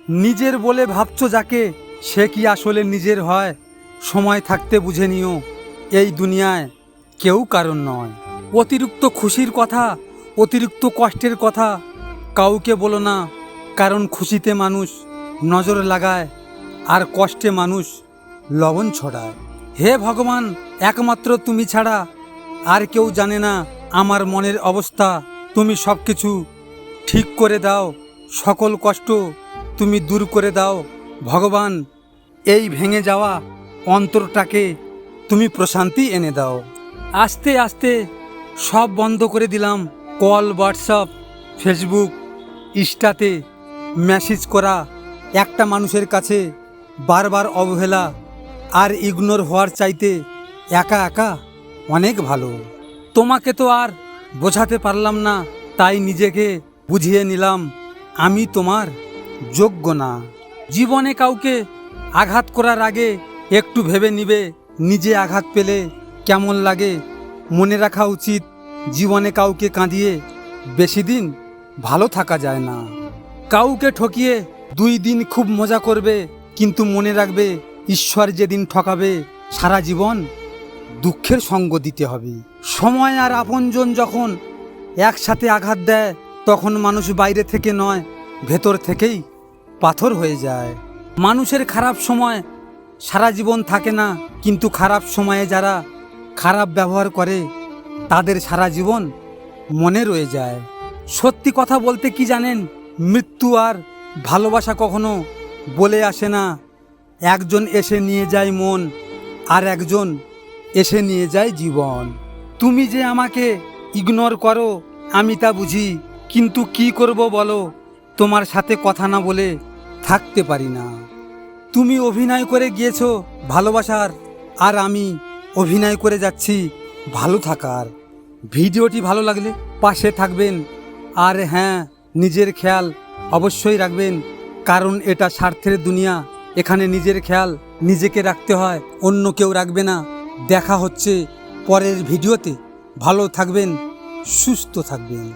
নিজের বলে ভাবছো যাকে, সে কি আসলে নিজের হয়? সময় থাকতে বুঝে নিও, এই দুনিয়ায় কেউ কারণ নয়। অতিরিক্ত খুশির কথা, অতিরিক্ত কষ্টের কথা কাউকে বলো না, কারণ খুশিতে মানুষ নজর লাগায় আর কষ্টে মানুষ লবণ ছড়ায়। হে ভগবান, একমাত্র তুমি ছাড়া আর কেউ জানে না আমার মনের অবস্থা। তুমি সব কিছু ঠিক করে দাও, সকল কষ্ট তুমি দূর করে দাও ভগবান। এই ভেঙে যাওয়া অন্তরটাকে তুমি প্রশান্তি এনে দাও। আস্তে আস্তে সব বন্ধ করে দিলাম, কল, হোয়াটসঅ্যাপ, ফেসবুক, ইনস্টাতে মেসেজ করা। একটা মানুষের কাছে বারবার অবহেলা আর ইগনোর হওয়ার চাইতে একা একা অনেক ভালো। তোমাকে তো আর বোঝাতে পারলাম না, তাই নিজেকে বুঝিয়ে নিলাম আমি তোমার যোগ্য না। জীবনে কাউকে আঘাত করার আগে একটু ভেবে নিবে নিজে আঘাত পেলে কেমন লাগে। মনে রাখা উচিত, জীবনে কাউকে কাঁদিয়ে বেশি দিন ভালো থাকা যায় না। কাউকে ঠকিয়ে 2 দিন খুব মজা করবে, কিন্তু মনে রাখবে ঈশ্বর যেদিন ঠকাবে সারা জীবন দুঃখের সঙ্গ দিতে হবে। সময় আর আপনজন যখন একসাথে আঘাত দেয়, তখন মানুষ বাইরে থেকে নয়, ভেতর থেকেই পাথর হয়ে যায়। মানুষের খারাপ সময় সারা জীবন থাকে না, কিন্তু খারাপ সময়ে যারা খারাপ ব্যবহার করে তাদের সারা জীবন মনে রয়ে যায়। সত্যি কথা বলতে কি জানেন, মৃত্যু আর ভালোবাসা কখনো বলে আসে না। একজন এসে নিয়ে যায় মন, আর একজন এসে নিয়ে যায় জীবন। তুমি যে আমাকে ইগনোর করো আমি তা বুঝি, কিন্তু কি করব বলো, তোমার সাথে কথা না বলে থাকতে পারি না। তুমি অভিনয় করে গিয়েছো ভালোবাসার, আর আমি অভিনয় করে যাচ্ছি ভালো থাকার। ভিডিওটি ভালো লাগলে পাশে থাকবেন, আর হ্যাঁ, নিজের খেয়াল অবশ্যই রাখবেন, কারণ এটা স্বার্থের দুনিয়া। এখানে নিজের খেয়াল নিজেকে রাখতে হয়, অন্য কেউ রাখবে না। দেখা হচ্ছে পরের ভিডিওতে। ভালো থাকবেন, সুস্থ থাকবেন।